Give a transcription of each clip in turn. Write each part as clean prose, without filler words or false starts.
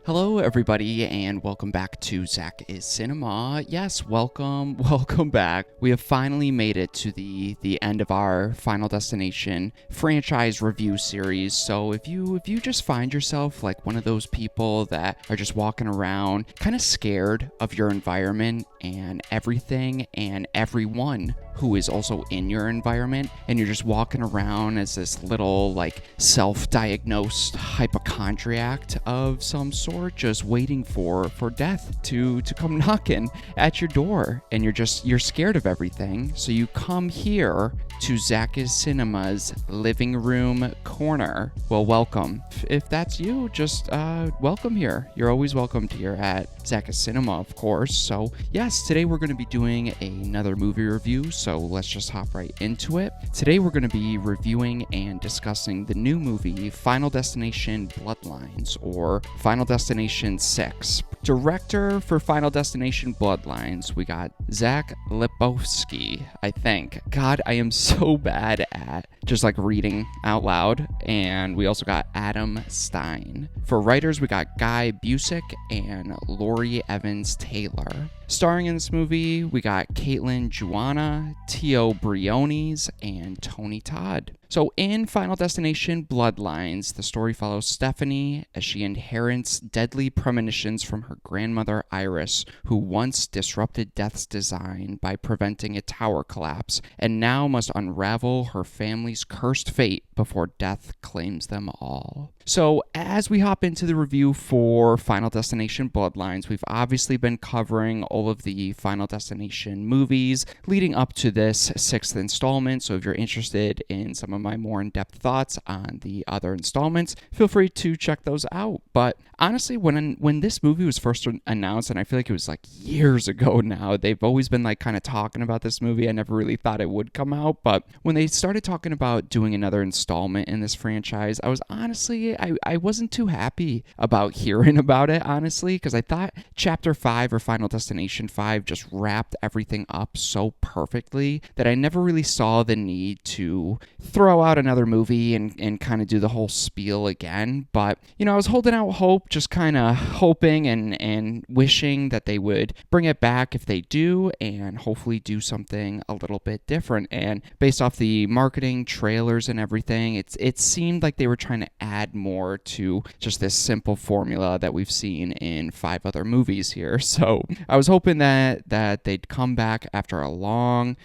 Hello everybody and welcome back to ZakIsCinema. Yes, welcome back. We have finally made it to the end of our Final Destination franchise review series. So if you just find yourself like one of those people that are just walking around kind of scared of your environment and everything and everyone who is also in your environment, and you're just walking around as this little like self-diagnosed hypochondriac of some sort, just waiting for death to come knocking at your door, and you're scared of everything, so you come here to ZakIsCinema's living room corner. Well, welcome. If that's you, just welcome here. You're always welcomed here at ZakIsCinema, of course. So yes, today we're going to be doing another movie review, so let's just hop right into it. Today we're going to be reviewing and discussing the new movie Final Destination Bloodlines, or Final Destination 6. Director for Final Destination Bloodlines, we got Zach Lipovsky, I think. God, I am so bad at just like reading out loud. And we also got Adam Stein. For writers, we got Guy Busick and Laurie Evans Taylor. Starring in this movie, we got Caitlin Juana, Tio Briones, and Tony Todd. So in Final Destination Bloodlines, the story follows Stephanie as she inherits deadly premonitions from her grandmother Iris, who once disrupted Death's design by preventing a tower collapse, and now must unravel her family's cursed fate before death claims them all. So as we hop into the review for Final Destination Bloodlines, we've obviously been covering all of the Final Destination movies leading up to this sixth installment. So if you're interested in some of my more in-depth thoughts on the other installments, feel free to check those out. But honestly, when this movie was first announced, and I feel like it was like years ago now, they've always been like kind of talking about this movie. I never really thought it would come out, but when they started talking about doing another installment in this franchise, I was honestly, I wasn't too happy about hearing about it, honestly, because I thought Chapter 5 or Final Destination 5 just wrapped everything up so perfectly that I never really saw the need to throw out another movie and kind of do the whole spiel again. But, you know, I was holding out hope, just kind of hoping and wishing that they would bring it back if they do, and hopefully do something a little bit different. And based off the marketing, trailers, and everything, it seemed like they were trying to add more to just this simple formula that we've seen in 5 other movies here. So I was hoping that they'd come back after a long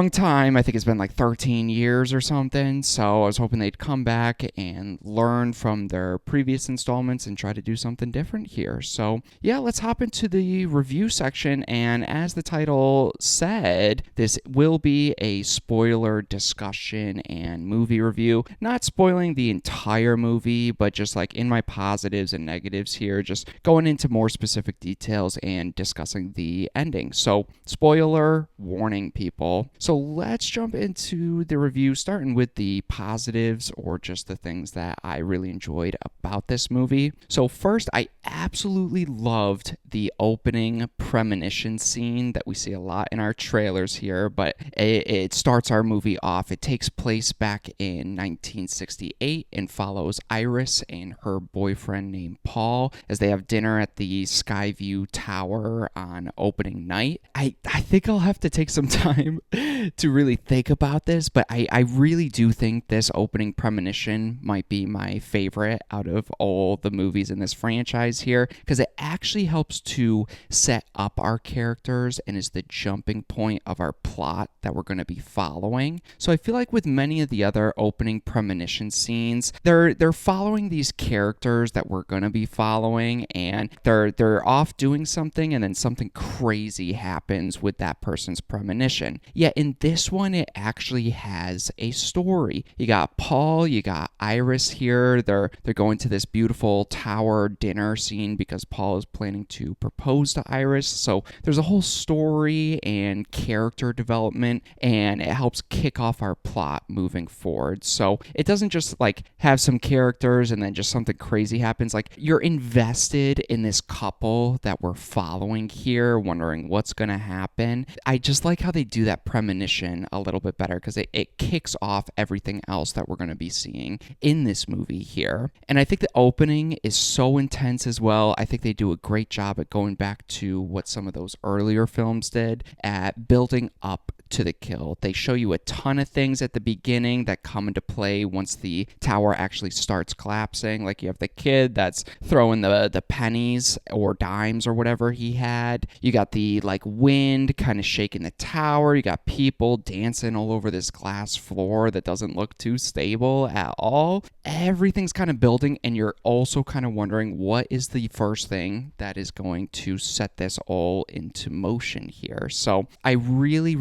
time. I think it's been like 13 years or something. So I was hoping they'd come back and learn from their previous installments and try to do something different here. So yeah, let's hop into the review section. And as the title said, this will be a spoiler discussion and movie review. Not spoiling the entire movie, but just like in my positives and negatives here, just going into more specific details and discussing the ending. So spoiler warning, people. So let's jump into the review, starting with the positives, or just the things that I really enjoyed about this movie. So first, I absolutely loved the opening premonition scene that we see a lot in our trailers here, but it starts our movie off. It takes place back in 1968 and follows Iris and her boyfriend named Paul as they have dinner at the Skyview Tower on opening night. I think I'll have to take some time to really think about this, but I really do think this opening premonition might be my favorite out of all the movies in this franchise here, because it actually helps to set up our characters and is the jumping point of our plot that we're going to be following. So I feel like with many of the other opening premonition scenes, they're following these characters that we're going to be following, and they're off doing something, and then something crazy happens with that person's premonition. Yet in this one, it actually has a story. You got Paul, you got Iris here. They're going to this beautiful tower dinner scene because Paul is planning to propose to Iris. So there's a whole story and character development, and it helps kick off our plot moving forward. So it doesn't just like have some characters characters and then just something crazy happens. Like, you're invested in this couple that we're following here, wondering what's going to happen. I just like how they do that premonition a little bit better because it kicks off everything else that we're going to be seeing in this movie here. And I think the opening is so intense as well. I think they do a great job at going back to what some of those earlier films did at building up to the kill. They show you a ton of things at the beginning that come into play once the tower actually starts collapsing. Like, you have the kid that's throwing the pennies or dimes or whatever he had. You got the like wind kind of shaking the tower. You got people dancing all over this glass floor that doesn't look too stable at all. Everything's kind of building, and you're also kind of wondering what is the first thing that is going to set this all into motion here. So I really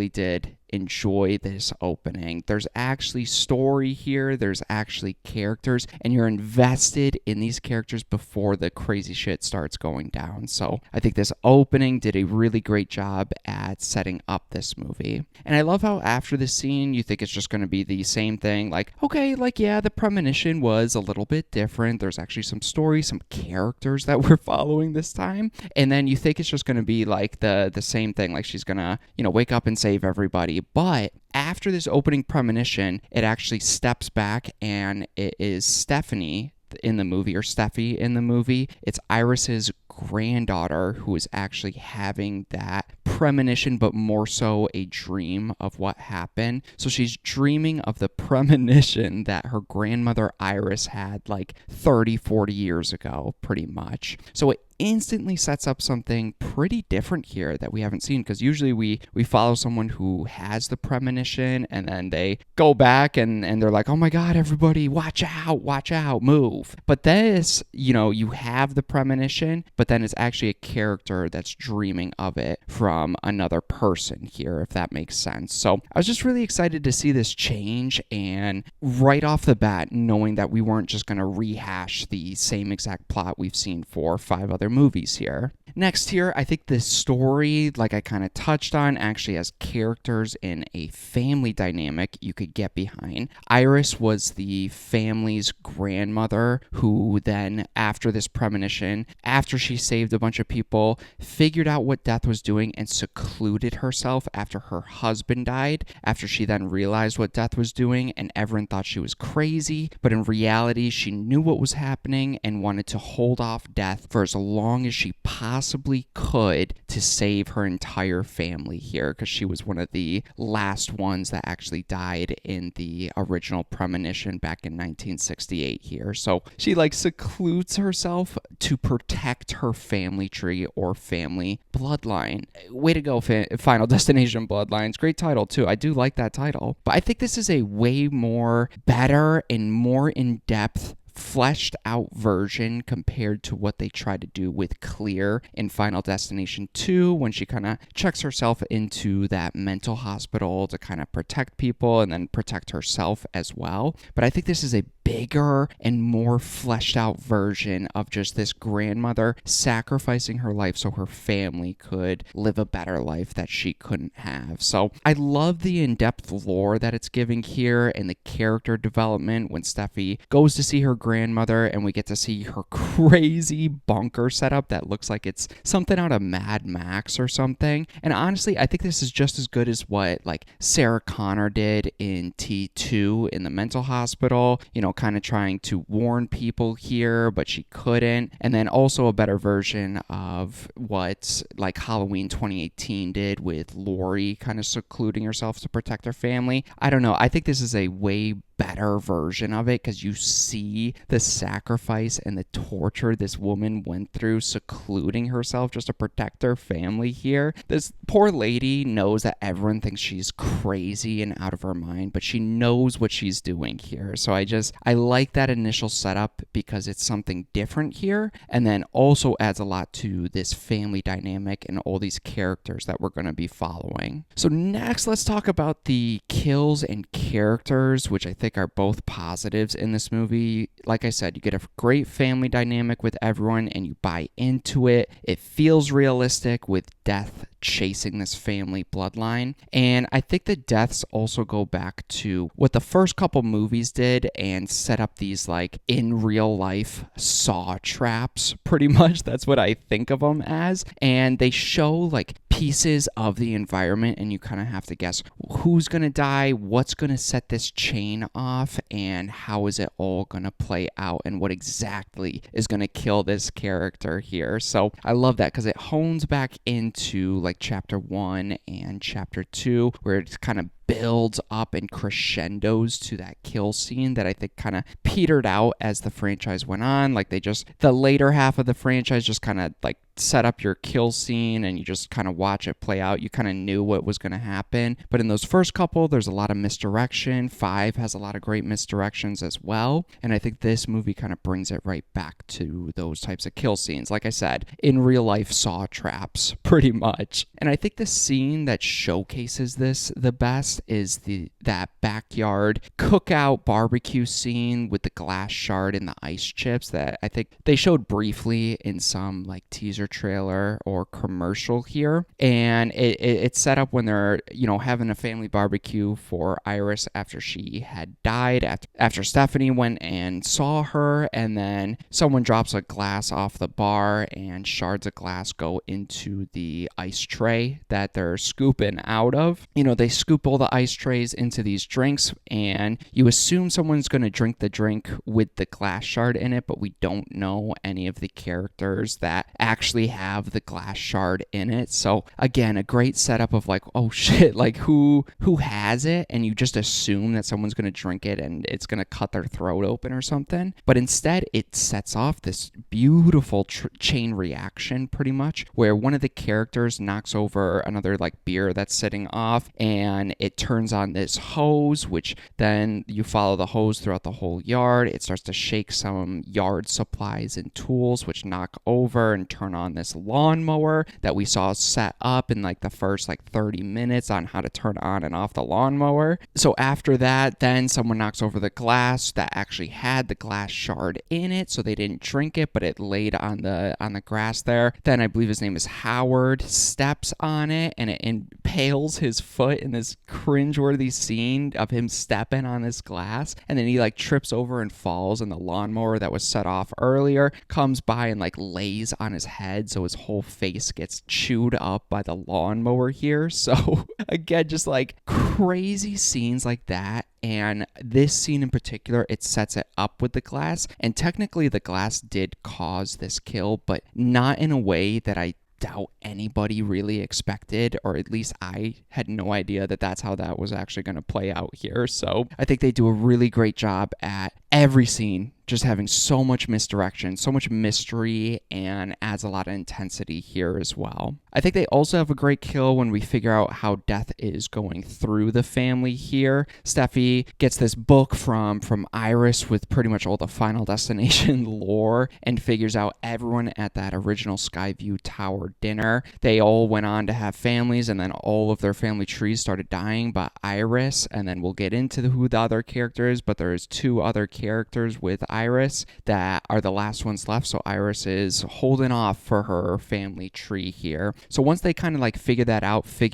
did enjoy this opening. There's actually story here, there's actually characters, and you're invested in these characters before the crazy shit starts going down. So I think this opening did a really great job at setting up this movie. And I love how after this scene you think it's just going to be the same thing, like, okay, like, yeah, the premonition was a little bit different, there's actually some story, some characters that we're following this time, and then you think it's just going to be like the same thing, like she's gonna, wake up and save everybody. But after this opening premonition, it actually steps back, and it is Stephanie in the movie, or Steffi in the movie. It's Iris's granddaughter who is actually having that premonition, but more so a dream of what happened. So she's dreaming of the premonition that her grandmother Iris had like 30-40 years ago, pretty much. So it instantly sets up something pretty different here that we haven't seen, because usually we follow someone who has the premonition and then they go back and they're like, oh my god, everybody watch out, move. But this, you have the premonition, but then it's actually a character that's dreaming of it from another person here, if that makes sense. So I was just really excited to see this change, and right off the bat, knowing that we weren't just going to rehash the same exact plot we've seen for 5 other movies here. Next here, I think the story, like I kind of touched on, actually has characters in a family dynamic you could get behind. Iris was the family's grandmother who then, after this premonition, after she saved a bunch of people, figured out what death was doing and secluded herself after her husband died, after she then realized what death was doing, and everyone thought she was crazy, but in reality, she knew what was happening and wanted to hold off death for as long as she possibly could to save her entire family here, because she was one of the last ones that actually died in the original premonition back in 1968 here. So she secludes herself to protect her family tree or family bloodline. Way to go, Final Destination Bloodlines. Great title too. I do like that title. But I think this is a way more better and more in-depth, fleshed out version compared to what they try to do with Clear in Final Destination 2, when she kind of checks herself into that mental hospital to kind of protect people and then protect herself as well. But I think this is a bigger and more fleshed out version of just this grandmother sacrificing her life so her family could live a better life that she couldn't have. So I love the in-depth lore that it's giving here, and the character development when Steffi goes to see her grandmother and we get to see her crazy bunker setup that looks like it's something out of Mad Max or something. And honestly, I think this is just as good as what Sarah Connor did in T2 in the mental hospital, kind of trying to warn people here, but she couldn't. And then also a better version of what Halloween 2018 did with Lori kind of secluding herself to protect her family. I don't know. I think this is a way better version of it, because you see the sacrifice and the torture this woman went through secluding herself just to protect her family here. This poor lady knows that everyone thinks she's crazy and out of her mind, but she knows what she's doing here. So I like that initial setup because it's something different here, and then also adds a lot to this family dynamic and all these characters that we're going to be following. So next, let's talk about the kills and characters, which I think think are both positives in this movie. Like I said, you get a great family dynamic with everyone and you buy into it. It feels realistic with death chasing this family bloodline. And I think the deaths also go back to what the first couple movies did and set up these like in real life saw traps, pretty much. That's what I think of them as. And they show like pieces of the environment and you kind of have to guess who's going to die, what's going to set this chain off, and how is it all going to play out and what exactly is going to kill this character here. So I love that because it hones back into like chapter 1 and chapter 2 where it's kind of builds up and crescendos to that kill scene that I think kind of petered out as the franchise went on. Like the later half of the franchise just kind of like set up your kill scene and you just kind of watch it play out. You kind of knew what was going to happen. But in those first couple, there's a lot of misdirection. 5 has a lot of great misdirections as well. And I think this movie kind of brings it right back to those types of kill scenes. Like I said, in real life saw traps, pretty much. And I think the scene that showcases this the best is that backyard cookout barbecue scene with the glass shard and the ice chips that I think they showed briefly in some like teaser trailer or commercial here. And it's set up when they're, having a family barbecue for Iris after she had died, after Stephanie went and saw her, and then someone drops a glass off the bar and shards of glass go into the ice tray that they're scooping out of. They scoop all the ice trays into these drinks and you assume someone's going to drink the drink with the glass shard in it, but we don't know any of the characters that actually have the glass shard in it. So again, a great setup of like, oh shit, like who has it, and you just assume that someone's going to drink it and it's going to cut their throat open or something. But instead it sets off this beautiful chain reaction pretty much where one of the characters knocks over another like beer that's sitting off and it turns on this hose, which then you follow the hose throughout the whole yard. It starts to shake some yard supplies and tools, which knock over and turn on this lawnmower that we saw set up in like the first like 30 minutes on how to turn on and off the lawnmower. So after that, then someone knocks over the glass that actually had the glass shard in it, so they didn't drink it, but it laid on the grass there. Then I believe his name is Howard steps on it and it impales his foot in this cringeworthy scene of him stepping on this glass, and then he like trips over and falls, and the lawnmower that was set off earlier comes by and like lays on his head, so his whole face gets chewed up by the lawnmower here. So again, just like crazy scenes like that. And this scene in particular, it sets it up with the glass, and technically the glass did cause this kill, but not in a way that I doubt anybody really expected, or at least I had no idea that that's how that was actually going to play out here. So I think they do a really great job at every scene just having so much misdirection, so much mystery, and adds a lot of intensity here as well. I think they also have a great kill when we figure out how death is going through the family here. Steffi gets this book from Iris with pretty much all the Final Destination lore and figures out everyone at that original Skyview Tower dinner. They all went on to have families, and then all of their family trees started dying but Iris, and then we'll get into who the other character is, but there's 2 other characters with Iris that are the last ones left, so Iris is holding off for her family tree here. So once they kind of like figure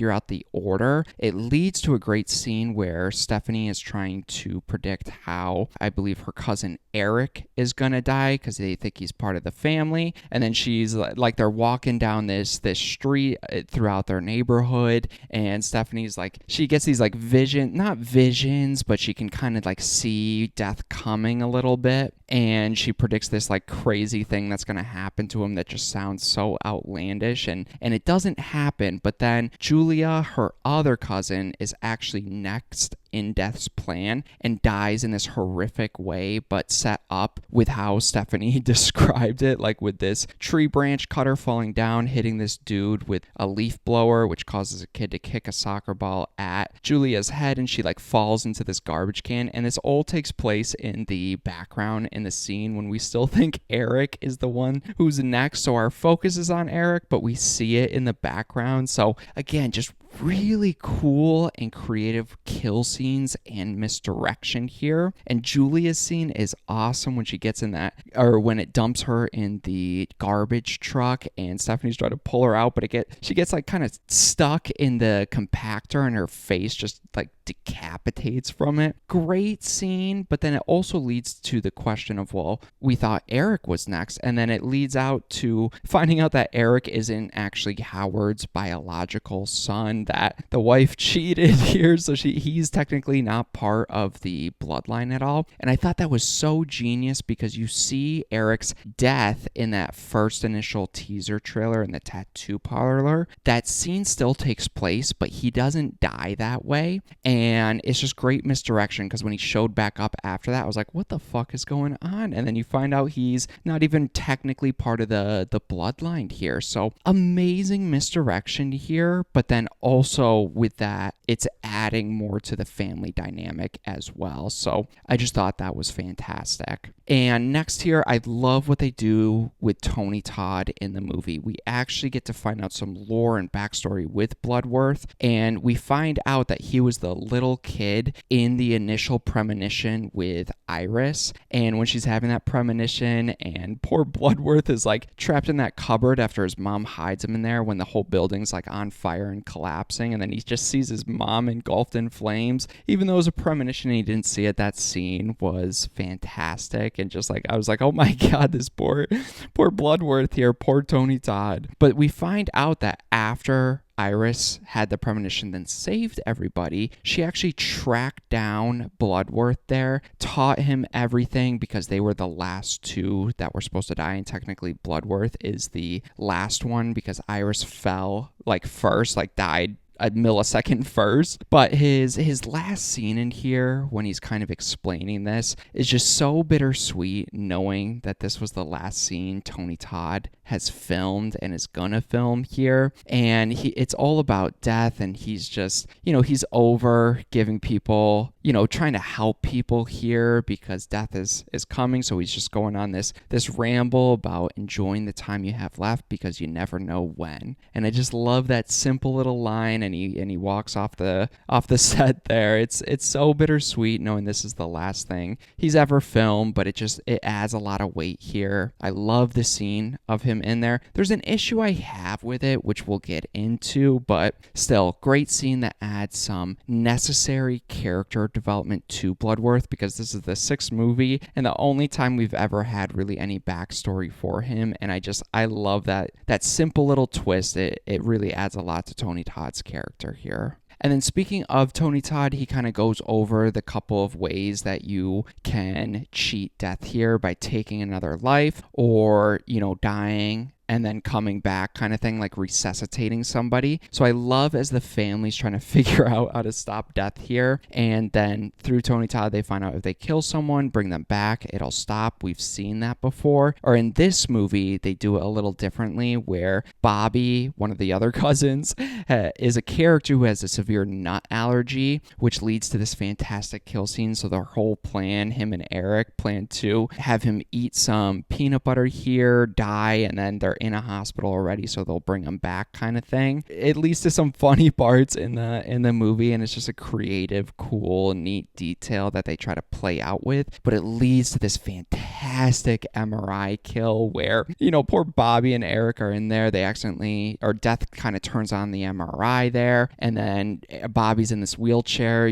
out the order, it leads to a great scene where Stephanie is trying to predict how I believe her cousin Eric is gonna die because they think he's part of the family, and then she's like they're walking down this street throughout their neighborhood, and Stephanie's like, she gets these like not visions, but she can kind of like see death coming a little bit, and she predicts this like crazy thing that's going to happen to him that just sounds so outlandish, and it doesn't happen. But then Julia, her other cousin, is actually next in Death's plan and dies in this horrific way, but set up with how Stephanie described it, like with this tree branch cutter falling down, hitting this dude with a leaf blower, which causes a kid to kick a soccer ball at Julia's head, and she like falls into this garbage can. And this all takes place in the background in the scene when we still think Eric is the one who's next. So our focus is on Eric, but we see it in the background. So again, just really cool and creative kill scenes and misdirection here. And Julia's scene is awesome when she gets in that, or when it dumps her in the garbage truck and Stephanie's trying to pull her out, but she gets like kind of stuck in the compactor and her face just like decapitates from it. Great scene, but then it also leads to the question of, well, we thought Eric was next, and then it leads out to finding out that Eric isn't actually Howard's biological son, that the wife cheated here, so he's technically not part of the bloodline at all. And I thought that was so genius because you see Eric's death in that first initial teaser trailer in the tattoo parlor. That scene still takes place, but he doesn't die that way. And it's just great misdirection because when he showed back up after that, I was like, what the fuck is going on? And then you find out he's not even technically part of the bloodline here. So amazing misdirection here, but then also with that, it's adding more to the family dynamic as well. So I just thought that was fantastic. And next here, I love what they do with Tony Todd in the movie. We actually get to find out some lore and backstory with Bloodworth, and we find out that he was the little kid in the initial premonition with Iris. And when she's having that premonition and poor Bloodworth is like trapped in that cupboard after his mom hides him in there when the whole building's like on fire and collapsing, and then he just sees his mom engulfed in flames. Even though it was a premonition and he didn't see it, that scene was fantastic. And just like, I was like, oh my God, this poor Bloodworth here, poor Tony Todd. But we find out that after Iris had the premonition, then saved everybody, she actually tracked down Bloodworth there, taught him everything because they were the last two that were supposed to die, and technically Bloodworth is the last one because Iris fell like first, like died a millisecond first. But his last scene in here when he's kind of explaining this is just so bittersweet, knowing that this was the last scene Tony Todd has filmed and is gonna film here, and it's all about death, and he's just, he's over giving people, trying to help people here because death is coming. So he's just going on this ramble about enjoying the time you have left because you never know when. And I just love that simple little line, and he walks off the set there. It's so bittersweet knowing this is the last thing he's ever filmed, but it adds a lot of weight here. I love the scene of him in there. There's an issue I have with it, which we'll get into, but still, great scene that adds some necessary character development to Bloodworth because this is the 6th movie and the only time we've ever had really any backstory for him. And I love that simple little twist. It really adds a lot to Tony Todd's character here. And then speaking of Tony Todd, he kind of goes over the couple of ways that you can cheat death here by taking another life or, dying and then coming back kind of thing, like resuscitating somebody. So I love as the family's trying to figure out how to stop death here. And then through Tony Todd, they find out if they kill someone, bring them back, it'll stop. We've seen that before. Or in this movie, they do it a little differently where Bobby, one of the other cousins, is a character who has a severe nut allergy, which leads to this fantastic kill scene. So their whole plan, him and Eric plan to have him eat some peanut butter here, die, and then they're in a hospital already, so they'll bring him back kind of thing. It leads to some funny parts in the movie, and it's just a creative, cool, neat detail that they try to play out with, but it leads to this fantastic MRI kill where, poor Bobby and Eric are in there. They accidentally, or death kind of turns on the MRI there, and then Bobby's in this wheelchair,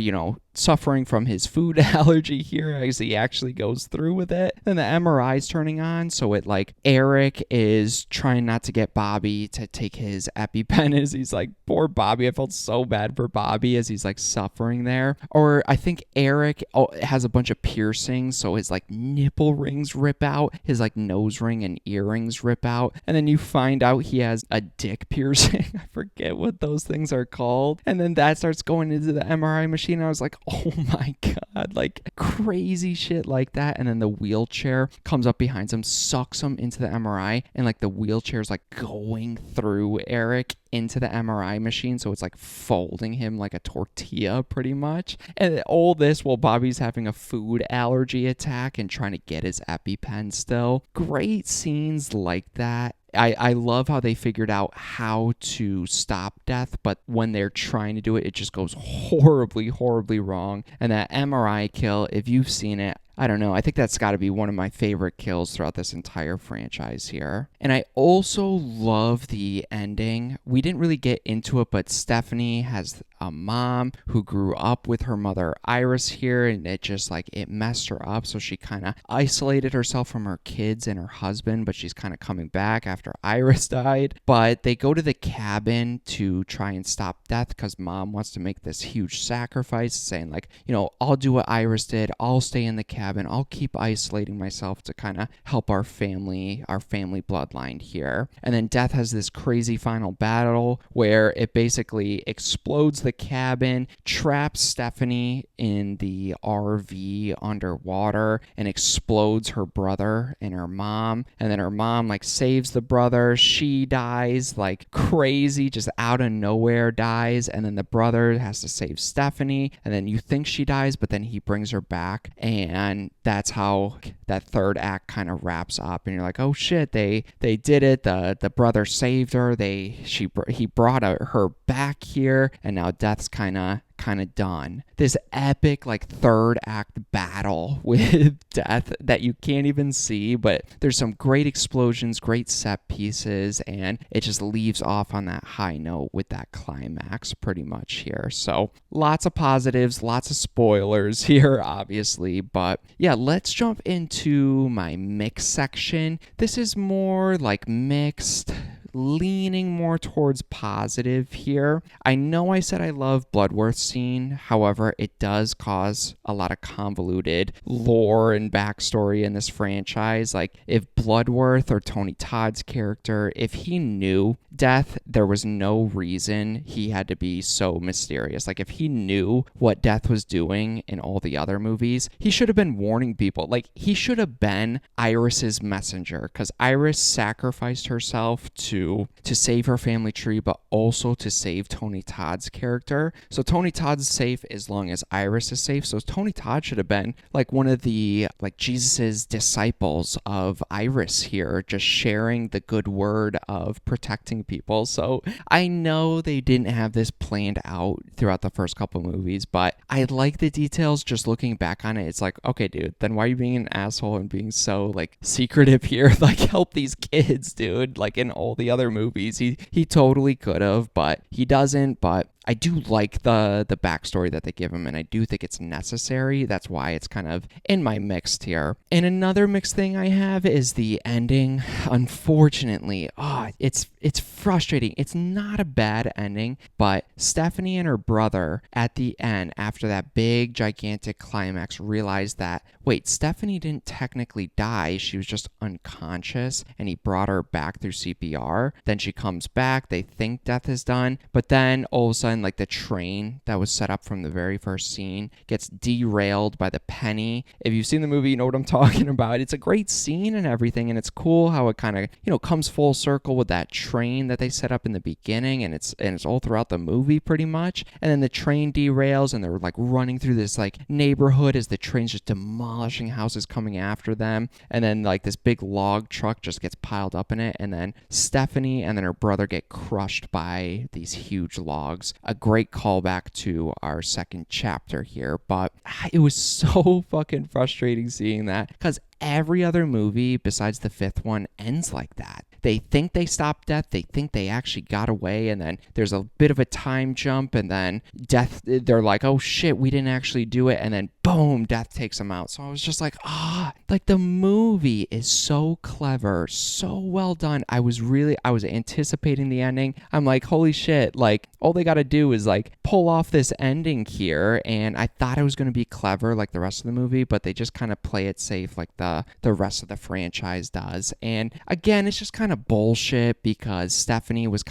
suffering from his food allergy here as he actually goes through with it. Then the MRI's turning on, so Eric is trying not to get Bobby to take his EpiPen as he's like, poor Bobby. I felt so bad for Bobby as he's like suffering there. Or I think Eric has a bunch of piercings, so his like nipple rings rip out, his like nose ring and earrings rip out, and then you find out he has a dick piercing. I forget what those things are called. And then that starts going into the MRI machine. I was like, oh my God, like crazy shit like that. And then the wheelchair comes up behind him, sucks him into the MRI, and like the wheelchair's like going through Eric into the MRI machine, so it's like folding him like a tortilla pretty much. And all this while Bobby's having a food allergy attack and trying to get his EpiPen still. Great scenes like that. I love how they figured out how to stop death, but when they're trying to do it, it just goes horribly, horribly wrong. And that MRI kill, if you've seen it, I don't know. I think that's got to be one of my favorite kills throughout this entire franchise here. And I also love the ending. We didn't really get into it, but Stephanie has a mom who grew up with her mother Iris here, and it just like it messed her up. So she kind of isolated herself from her kids and her husband, but she's kind of coming back after Iris died. But they go to the cabin to try and stop death because mom wants to make this huge sacrifice, saying like, you know, I'll do what Iris did. I'll stay in the cabin. I'll keep isolating myself to kind of help our family bloodline here. And then death has this crazy final battle where it basically explodes the cabin, traps Stephanie in the RV underwater, and explodes her brother and her mom. And then her mom like saves the brother. She dies like crazy, just out of nowhere dies. And then the brother has to save Stephanie. And then you think she dies, but then he brings her back. And that's how that third act kind of wraps up. And you're like, oh shit, they did it. The brother saved her. He brought her back here, and now death's kind of done. This epic like third act battle with death that you can't even see, but there's some great explosions, great set pieces, and it just leaves off on that high note with that climax pretty much here. So lots of positives, lots of spoilers here obviously, but yeah, let's jump into my mix section. This is more like mixed, leaning more towards positive here. I know I said I love Bloodworth's scene, however, it does cause a lot of convoluted lore and backstory in this franchise. Like, if Bloodworth or Tony Todd's character, if he knew death, there was no reason he had to be so mysterious. Like, if he knew what death was doing in all the other movies, he should have been warning people. Like, he should have been Iris's messenger, because Iris sacrificed herself to save her family tree, but also to save Tony Todd's character. So Tony Todd's safe as long as Iris is safe. So Tony Todd should have been like one of the like Jesus's disciples of Iris here, just sharing the good word of protecting people. So I know they didn't have this planned out throughout the first couple movies, but I like the details. Just looking back on it, it's like, okay, dude, then why are you being an asshole and being so like secretive here? Like, help these kids, dude. Like in all the other movies, he totally could have, but he doesn't. But I do like the backstory that they give him, and I do think it's necessary. That's why it's kind of in my mixed here. And another mixed thing I have is the ending. Unfortunately, it's frustrating. It's not a bad ending, but Stephanie and her brother at the end, after that big gigantic climax, realized that, wait, Stephanie didn't technically die. She was just unconscious, and he brought her back through CPR. Then she comes back. They think death is done, but then all of a sudden, like, the train that was set up from the very first scene gets derailed by the penny. If you've seen the movie, you know what I'm talking about. It's a great scene and everything, and it's cool how it kind of, you know, comes full circle with that train that they set up in the beginning, and it's all throughout the movie pretty much. And then the train derails, and they're like running through this like neighborhood as the train's just demolishing houses coming after them, and then like this big log truck just gets piled up in it, and then Stephanie and then her brother get crushed by these huge logs. A great callback to our second chapter here, but it was so fucking frustrating seeing that, because every other movie besides the fifth one ends like that. They think they stopped death, they think they actually got away, and then there's a bit of a time jump, and then death, they're like, oh shit, we didn't actually do it, and then boom, death takes them out. So I was just like, like the movie is so clever, so well done. I was anticipating the ending. I'm like, holy shit, like all they gotta do is like pull off this ending here, and I thought it was gonna be clever like the rest of the movie, but they just kind of play it safe like the rest of the franchise does. And again, it's just kind of bullshit, because Stephanie was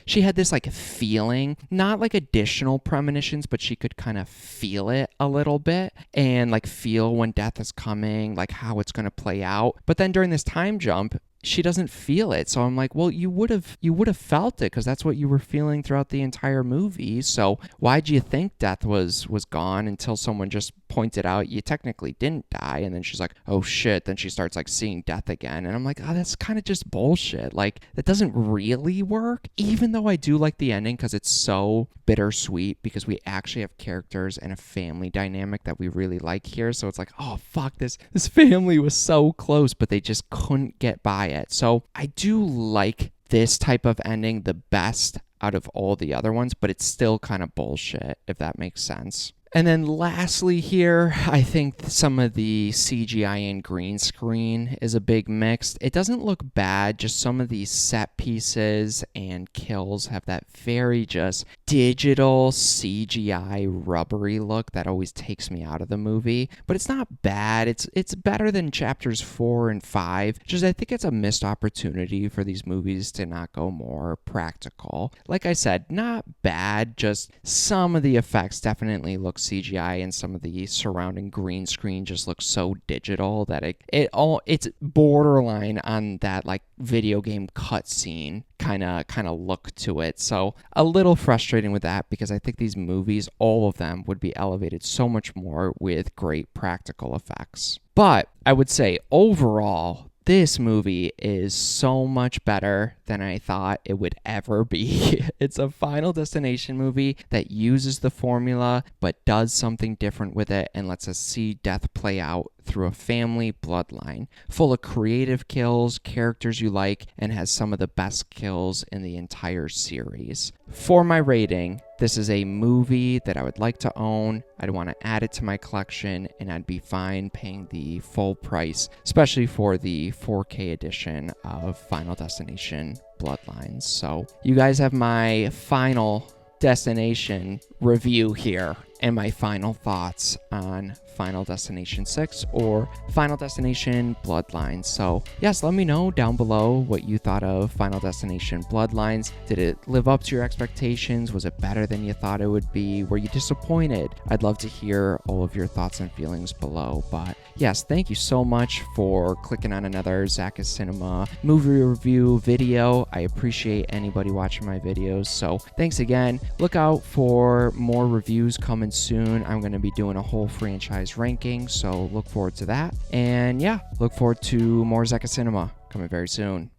she had this like feeling, not like additional premonitions, but she could kind of feel it a little bit, and like feel when death is coming, like how it's going to play out. But then during this time jump, she doesn't feel it. So I'm like, well, you would have felt it, because that's what you were feeling throughout the entire movie. So why'd you think death was gone until someone just pointed out, you technically didn't die. And then she's like, oh shit. Then she starts like seeing death again. And I'm like, oh, that's kind of just bullshit. Like, that doesn't really work, even though I do like the ending because it's so bittersweet, because we actually have characters and a family dynamic that we really like here. So it's like, oh fuck, this family was so close, but they just couldn't get by it. So I do like this type of ending the best out of all the other ones, but it's still kind of bullshit, if that makes sense. And then lastly here, I think some of the CGI and green screen is a big mix. It doesn't look bad, just some of these set pieces and kills have that very just digital CGI rubbery look that always takes me out of the movie. But it's not bad. It's better than chapters 4 and 5. Just I think it's a missed opportunity for these movies to not go more practical. Like I said, not bad, just some of the effects definitely look CGI, and some of the surrounding green screen just looks so digital that it's borderline on that like video game cutscene kind of look to it. So a little frustrating with that, because I think these movies, all of them, would be elevated so much more with great practical effects. But I would say overall, this movie is so much better than I thought it would ever be. It's a Final Destination movie that uses the formula but does something different with it and lets us see death play out through a family bloodline, full of creative kills, characters you like, and has some of the best kills in the entire series. For my rating, this is a movie that I would like to own. I'd want to add it to my collection, and I'd be fine paying the full price, especially for the 4K edition of Final Destination Bloodlines. So you guys have my Final Destination review here and my final thoughts on Final Destination 6 or Final Destination Bloodlines. So yes, let me know down below what you thought of Final Destination Bloodlines. Did it live up to your expectations? Was it better than you thought it would be? Were you disappointed? I'd love to hear all of your thoughts and feelings below. But yes, thank you so much for clicking on another ZakIsCinema movie review video. I appreciate anybody watching my videos. So thanks again. Look out for more reviews coming soon. I'm going to be doing a whole franchise ranking, so look forward to that. And yeah, look forward to more ZakIsCinema coming very soon.